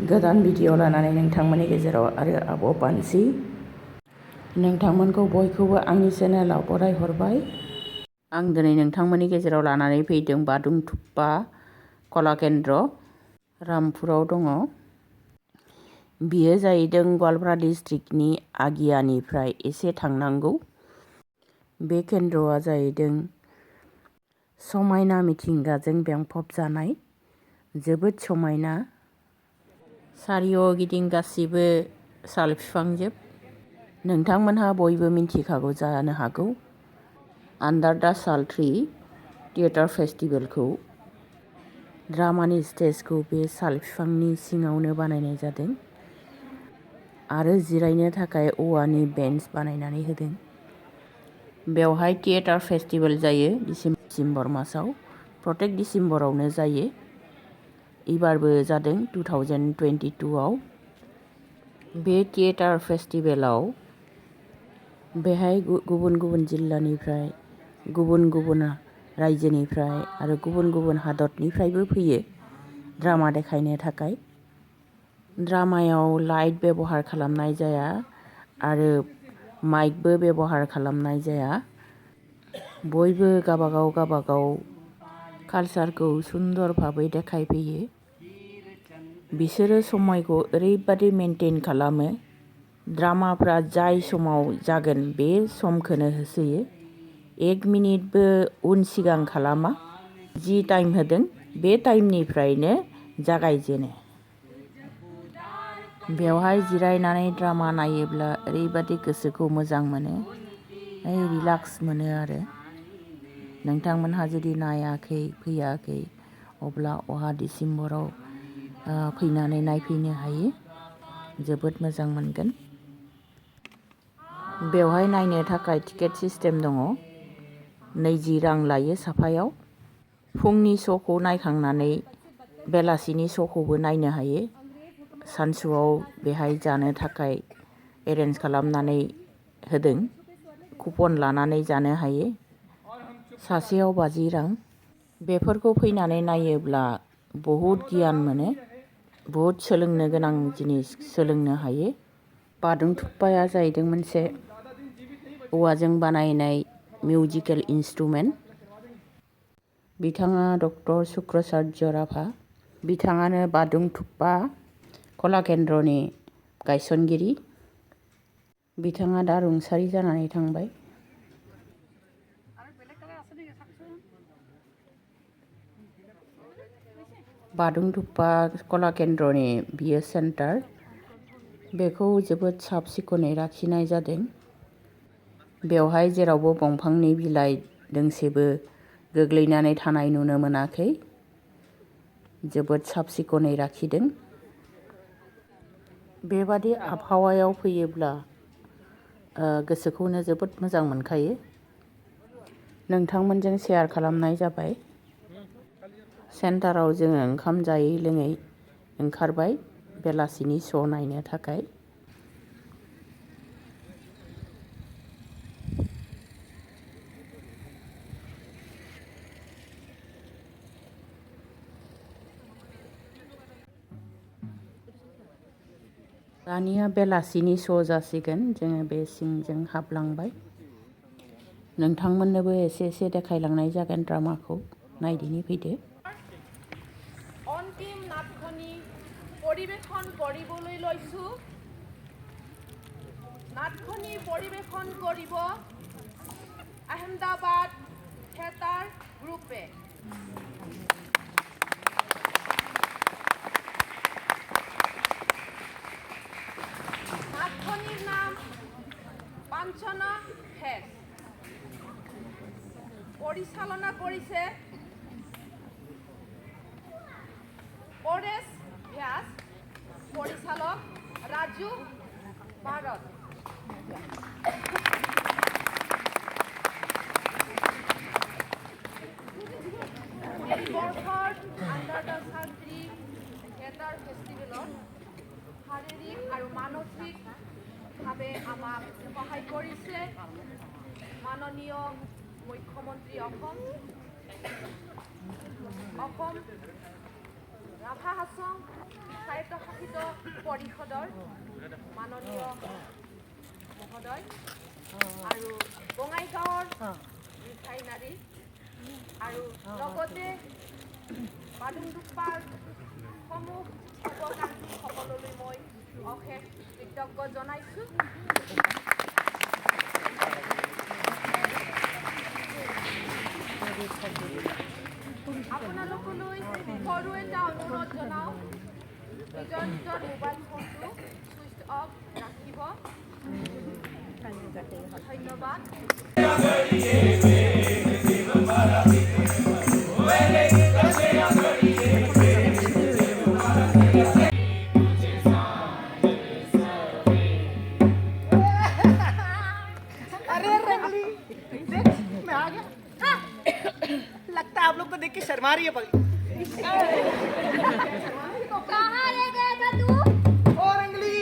गोदान भिडिअ लानानै नोंथांमोननि गेजेराव आरो आब' पानसि नोंथांमोनखौ बयखौबो आंनि चेनेलाव बरायहरबाय। आं दिनै नोंथांमोननि गेजेराव लानानै फैदों बादुंदुप्पा कलाकेन्द्र रामपुराव दङ। बियो जाहैदों गवालपारा डिस्ट्रिक्टनि आगियानिफ्राय एसे थांनांगौ। बे केन्द्रआ जाहैदों समायना मिथिंगाजों बेंफबजानाय, जोबोद समायना। सारिगिदिं गासिबो साल बिफांजोब। नोंथांमोनहा बयबो मिन्थिखागौ जानो हागौ आन्डार दा साल ट्री थियेटार फेस्टिभेलखौ। ड्रामानि स्टेजखौ बे साल बिफांनि सिङावनो बानायनाय जादों आरो जिरायनो थाखाय औवानि बेन्च बानायनानै होदों। बेवहाय थियेटार फेस्टिभेल जायो डिसेम्बर मासाव, प्रत्येक डिसेम्बरावनो जायो। एबारबो जादों 2022आव। बे थियेटार फेस्टिभेलाव बेहाय गुबुन गुबुन जिल्लानिफ्राय, गुबुन गुबुन रायजोनिफ्राय आरो गुबुन गुबुन हादरनिफ्रायबो फैयो ड्रामा देखायनो थाखाय। ड्रामायाव लाइट बेबहार खालामनाय जाया आरो माइकबो बेबहार खालामनाय जाया। बयबो गाबागाव कालचारखौ सुन्दर भाबै देखायफैयो। बिसोरो समायखौ ओरैबादि मेनटेन खालामो, ड्रामाफ्रा जाय समाव जागोन बे समखौनो होसोयो। 1 मिनिटबो उन सिगां खालामा। जि टाइम होदों बे टाइमनिफ्रायनो जागायजेनो। बेवहाय जिरायनानै ड्रामा नायोब्ला ओरैबादि गोसोखौ मोजां मोनो, रिलाक्स मोनो आरो। नोंथांमोनहा जुदि नायाखै, फैयाखै, अब्ला अहा डिसेम्बराव फैनानै नायफैनो हायो। जोबोद मोजां मोनगोन। बेवहाय नायनो थाखाय टिकेट सिस्टेम दङ। 20 रां लायो साफायाव। फुंनि श'खौ नायखांनानै बेलासिनि श'खौबो नायनो हायो। सानसुआव बेहाय जानो थाखाय एरेन्ज खालामनानै होदों। कुपन लानानै जानो हायो। सासेयाव 50 रां। बेफोरखौ फैनानै नायोब्ला बहुद गियान मोनो, बहुद सोलोंनो गोनां जिनिस सोलोंनो हायो। बादुंदुप्पाया जाहैदों मोनसे औवाजों बानायनाय मिउजिकेल इन्सट्रुमेन्ट। बिथाङा डक्टर शुक्राचार्य राभा। बिथाङानो बादुंदुप्पा कलाकेन्द्रनि गायसनगिरि। बिथाङा दा रुंसारि जानानै थांबाय। बादुंदुप्पा कलाकेन्द्रनि बियो सेन्टार। बेखौ जोबोद साब सिखोनै लाखिनाय जादों। बेवहाय जेरावबो दंफांनि बिलाइ दोंसेबो गोग्लैनानै थानाय नुनो मोनाखै। जोबोद साब सिखोनै लाखिदों। बेबादि आबहावायाव फैयोब्ला गोसोखौनो जोबोद मोजां मोनखायो। नोंथांमोनजों शेयार खालामनाय जाबाय। सेन्टाराव जोङो ओंखाम जायै लोङै ओंखारबाय बेलासिनि श' नायनो थाखाय। दानिया बेलासिनि श' जासिगोन। जोङो बे सिंजों हाबलांबाय। नोंथांमोननोबो एसे एसे देखायलांनाय जागोन ड्रामाखौ। नायदिनि फैदो। अन्तिम नाटखनि परिवेशन কৰিবলৈ লৈছো। नाटखनि পৰিৱেশন কৰিব আহমেদাবাদ থিয়েটাৰ গ্ৰুপে। নাটখনিৰ নাম পাঞ্চনা ফেচ। পৰিচালনা কৰিছে পৰেশ ব্যাস, পৰিচালক ৰাজু ভাৰত। এই বৰ্ষৰ আণ্ডাৰ দ্য সাল ট্ৰী থিয়েটাৰ ফেষ্টিভেলত শাৰীৰিক আৰু মানসিকভাৱে আমাক সহায় কৰিছে মাননীয় মুখ্যমন্ত্ৰী অসম ৰাভা হাছং স্বায়ত্তশাসিত পৰিষদৰ মাননীয় মহোদয় আৰু বঙাইগাঁৱৰ ৰিফাইনাৰী আৰু লগতে বাদুংদুপ্পাৰ সমূহ শুভকামীসকললৈ মই অশেষ কৃতজ্ঞ জনাইছোঁ। আপোনালোকলৈ সৰু এটা অনুৰোধ জনাওঁ, নিজৰ নিজৰ মোবাইল ফোনটো ছুইচ অফ ৰাখিব। ধন্যবাদ। अरे रंगली, देख मैं आ गया। हाँ। लगता है आप लोग को देख के शर्मा रही है पगली। कहाँ रह गया था तू? ओ रंगली।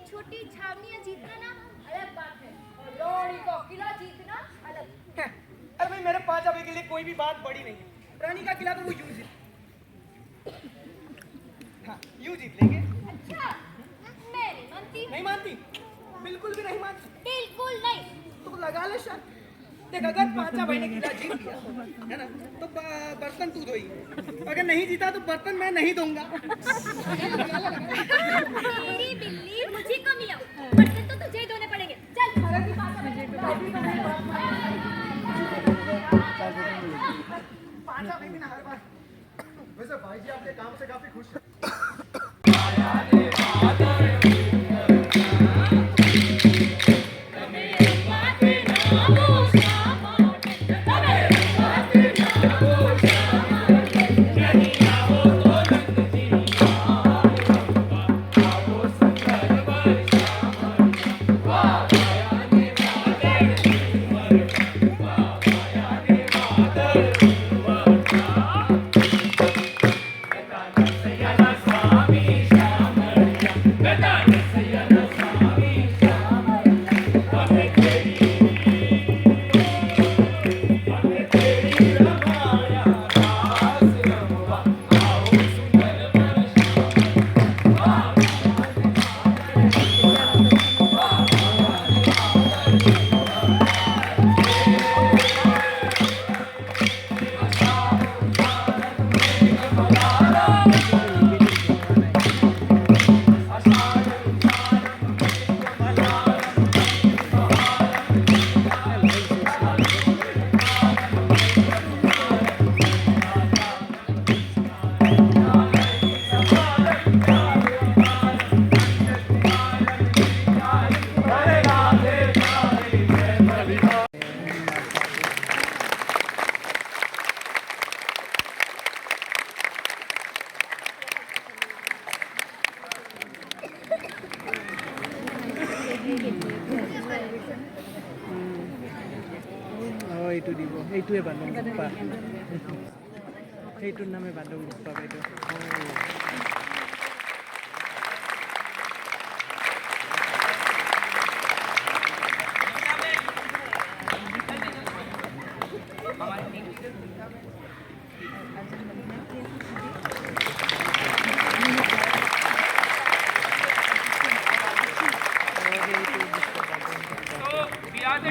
छोटी छावनियां जीतना ना अलग बात है, और लोहड़ी को किला जीतना अलग। अरे भाई मेरे 5 अभी के लिए कोई भी बात बड़ी नहीं है। रानी का किला तो वो यूं जीत, हाँ यूं जीत लेंगे। अच्छा, मैं नहीं मानती। नहीं मानती? बिल्कुल भी नहीं मानती? बिल्कुल नहीं। तो लगा ले शर्त। देख अगर 5 भाई ने किला जीत लिया है ना, तो बर्तन तू धोई, अगर नहीं जीता तो बर्तन मैं नहीं दूंगा। मेरी बिल्ली मुझे को मिलाओ, बर्तन तो तुझे ही धोने पड़ेंगे। चल पांचा भाई भी ना हर बार। वैसे भाई जी आपके काम से काफी खुश हैं। এইটো দিব এইটোৱে বান্দুংডুপ্পা সেইটোৰ নামে বান্দুংডুপ্পা বাইদেউ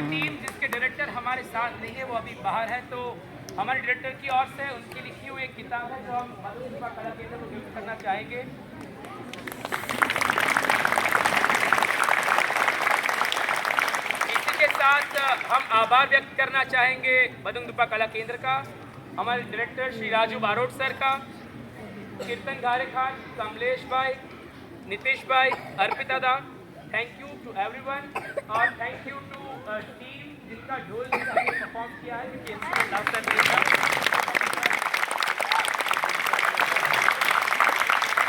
टीम जिसके डायरेक्टर हमारे साथ नहीं है वो अभी बाहर है, तो हमारे डायरेक्टर की ओर से उनकी लिखी हुई एक किताब है जो हम बादुंगदुप्पा कलाकेंद्र को गिफ्ट करना चाहेंगे। इसी के साथ हम आभार व्यक्त करना चाहेंगे बादुंगदुप्पा कला केंद्र का, हमारे डायरेक्टर श्री राजू बारोट सर का, कीर्तन घारे खान, कमलेश भाई, नीतीश भाई, अर्पिता दा, थैंक यू टू एवरीवन और थैंक यू टू टीम जिसका ढोल परफॉर्म किया है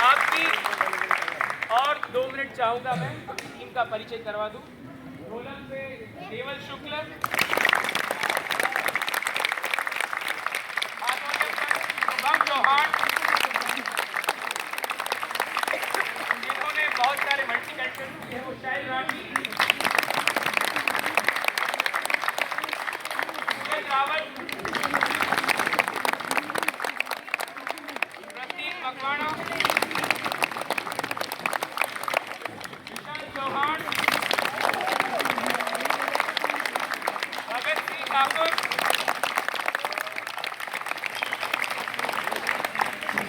आपकी और 2 मिनट चाहूँगा मैं टीम का परिचय करवा दूँ। ढोलक पे देवल शुक्ल, शुभम चौहान जिन्होंने बहुत सारे मल्टी कैरेक्टर किए, वो शायद राठी रावत, प्रतीक मकवाना, विशाल चौहान, भगत सिंह ठाकुर,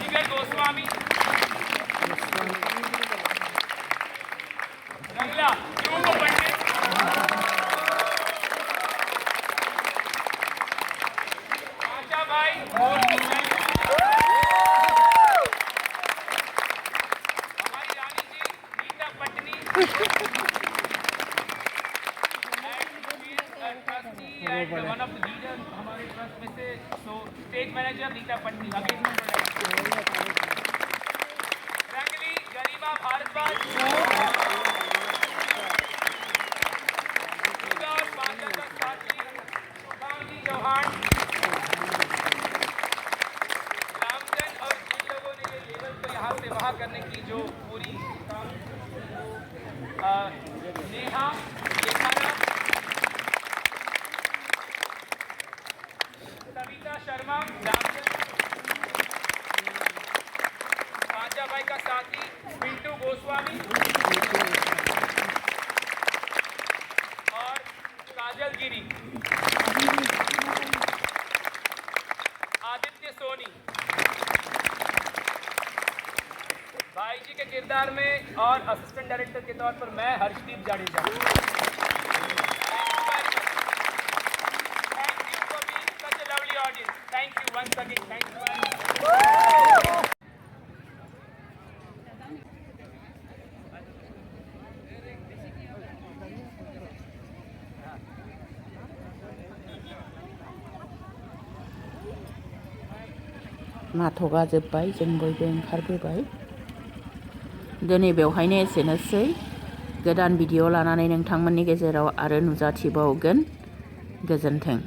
जिगर गोस्वामी, रंगला पंडित, भाई हमारी रानी जी Neeta Patni and one of the leader हमारे ट्रस्ट में से, so stage manager Nita Patni, रंगली गरिमा भारद्वाज और पांचा का साथी शुभांगी चौहान, यहाँ से वहाँ करने की जो पूरी नेहा, सविता शर्मा, पांचा भाई का साथी पिंटू गोस्वामी और काजल गिरी, आदित्य सोनी भाई जी के किरदार में और असिस्टेंट डायरेक्टर के तौर पर मैं Harshdeep Jadeja. Thank you for being such a lovely audience, thank you once again, thank you. नाटकआ जोब्बाय, जों बयबो ओंखारबोबाय। दिनै बेवहायनो एसेनोसै। गोदान भिडिअ लानानै नोंथांमोननि गेजेराव आरो नुजाथिबावगोन। गोजोन्थों।